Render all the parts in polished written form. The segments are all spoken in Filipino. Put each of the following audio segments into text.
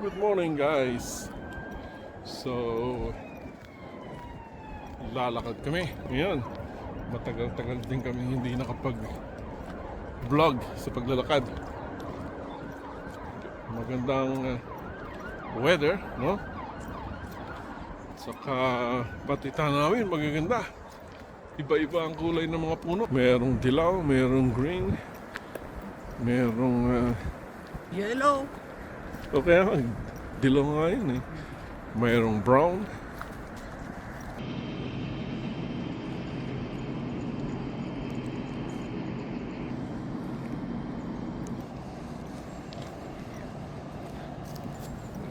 Good morning guys. So lalakad kami ngayon. Matagal-tagal din kami hindi nakapag-vlog sa paglalakad. Magandang weather, no? Saka pati tanawin magaganda. Iba-iba ang kulay ng mga puno. Merong dilaw, merong green, merong yellow. okay, dilaw nga yun eh. Mayroong brown.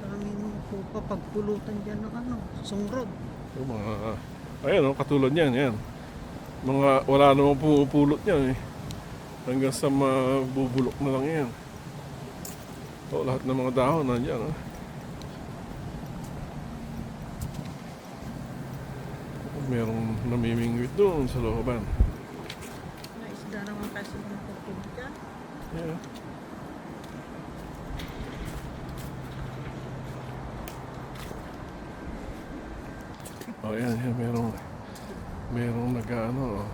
Maraming po pagpulutan dyan ng sungrod. Yung mga, ayan o, katulad yan, yan. Mga, wala namang pumupulot yan eh. Hanggang sa mabubulok na lang yan. O, lahat ng mga dahon nandiyan o. Merong namimingwit doon sa looban. Na isda naman kasi ng pagpulot dyan. Yeah. Oh, yan, yan, merong nag-ano,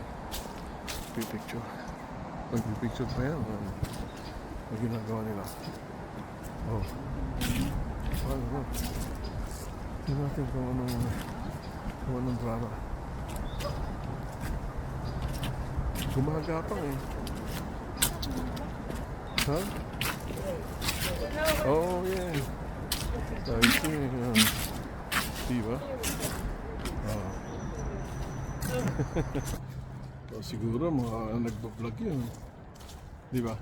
pipicture. Magpipicture pa yan. Ano ginagawa nila? Oh. Ano? Tingnan natin kung anong drama. Gumagapang eh. Ha? Oh, yeah. I see. Diba? So, siguro mga nagbablog yun. Diba?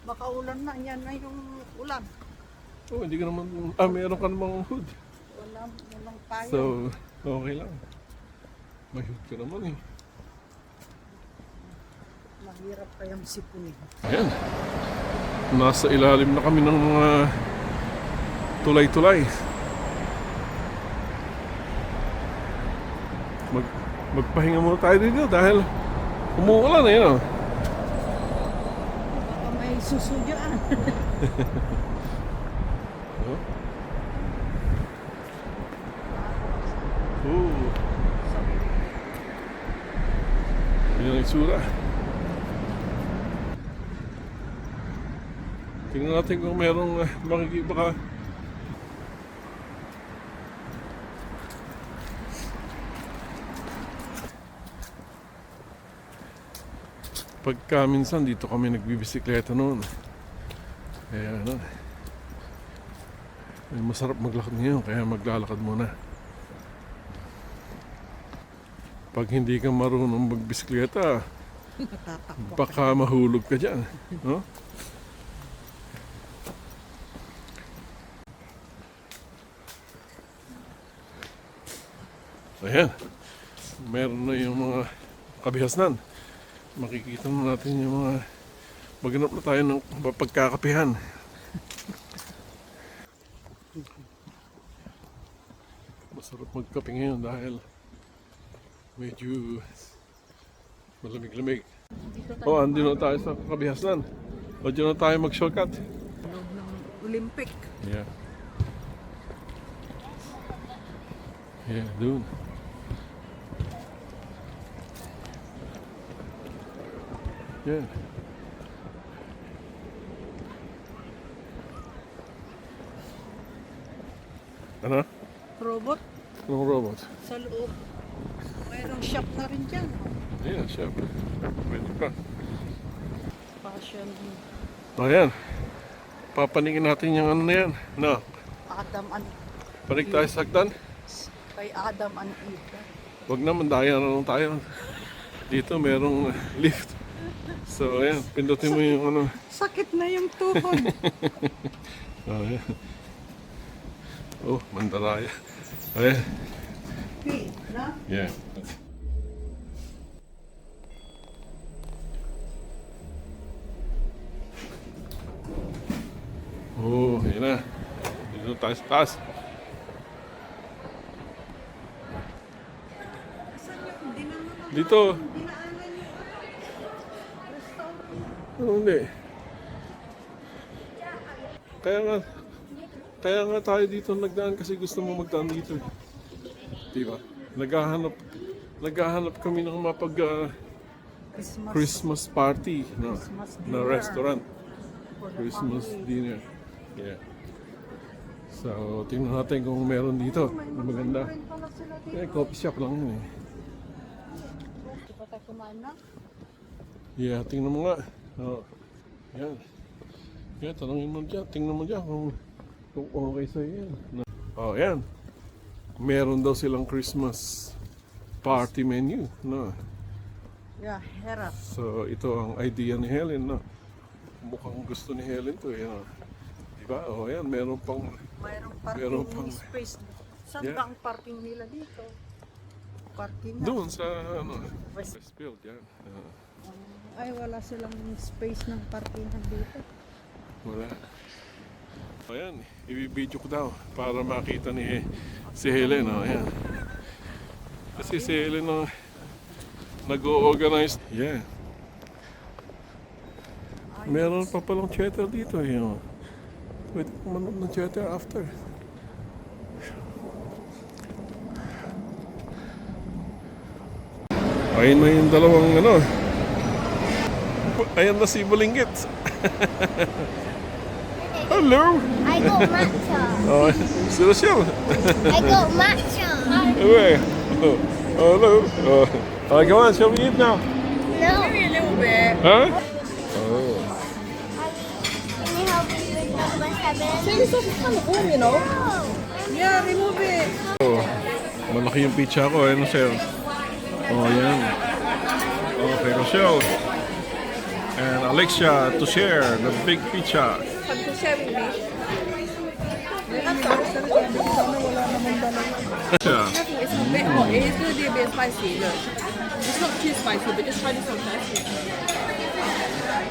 Makaulan na, yan na yung ulan. Oh, hindi ka naman... meron ka namang hood. Walang payo. So, okay lang. May hood ka naman eh. Mahirap kayang sipunin. Ayan. Nasa ilalim na kami ng mga tulay-tulay. Magpahinga muna tayo dito dahil umuulan na yun. Baka may suso dyan. Oh. Ooh. Yan ang itsura. Tingnan natin kung merong makikita. Pagka minsan dito kami nagbibisikleta noon. Kaya masarap maglakad ngayon kaya maglalakad muna. Pag hindi ka marunong magbisikleta, baka mahulog ka dyan. No? Ayan. Meron na yung mga kabihasnan. Makikita na natin yung mga maghanap na tayo ng pagkakapihan. Masarap magkape ngayon dahil medyo malamig-lamig. Oh, andito na tayo sa kabihasnan. O, dyan na tayo mag-shortcut. Loob ng Olympic. Yeah. Yeah, doon. Yeah. Ano? Robot Anong robot? sa loob. Mayroong shop na rin dyan. Yeah, syempre. Pwede pa. Fashion. Ayan. Papaningin natin yung ano na yan. No. Adam and Panig tayo sa hagdan. kay Adam and Eve. Huwag naman, daya na lang tayo. Dito merong lift. So, ayan. Pindutin mo yung ano. Sakit na yung tuhod. Oh, ayan. Oh, mandaraya. Ayan. Okay, na? Yeah. Oh, ayan na. Dito tayo sa taas. Dito. Oh, hindi. Kaya nga. Kaya nga tayo dito nagdaan kasi gusto mo magdaan dito. Diba? Naghahanap kami ng Christmas. Christmas party no? Christmas Na dinner. restaurant. For the Christmas family. dinner. Yeah. So, tingnan natin kung meron dito. Maganda. Rin pala sila dito. Coffee shop lang yun eh. Di pa tayo kumain na? Yeah, tingnan mo nga. Oh. Yan. Yan, tanongin mo dyan. Tingnan mo dyan kung okay sa'yo yan. Oh, yan. Meron daw silang Christmas party menu. No? Yeah, harap. So, ito ang idea ni Helen. No? Mukhang gusto ni Helen to. Yan. Diba? Oh, yan. Meron pang... Mayroong Meron parking pang- space. Saan Yeah. ba ang parking nila dito? Parking na. Doon sa ano, West- Westfield. Yan. Ay, wala silang space ng parkingan dito. Wala. Ayan, ibibidyo ko daw para makita ni si Helen. Oh, ayan. Kasi si Helen ang nag-o-organize. Yeah. Meron pa palang theater dito. Yun. Pwede kong manood ng theater after. Ayun na yung dalawang ano. Ayan na si Bulinggit. Hello! I got matcha. Oh, si Rochelle. I got matcha. Where? Oh, hello. Oh, go on, shall we eat now? No. Maybe a little bit. Huh? Oh. Can you help me with number 7? This is kind of warm, you know? Oh. Yeah, remove it. Oh, malaki yung pizza ko. Ano sa'yo? Oh, yan. Okay, Rochelle. And Alexia to share the big pizza. Sabi ko share with me. Sana wala naman dalawa. Pizza. It's a bit hot. It is going to be a bit spicy. Look, it's not too spicy, but just try this one first.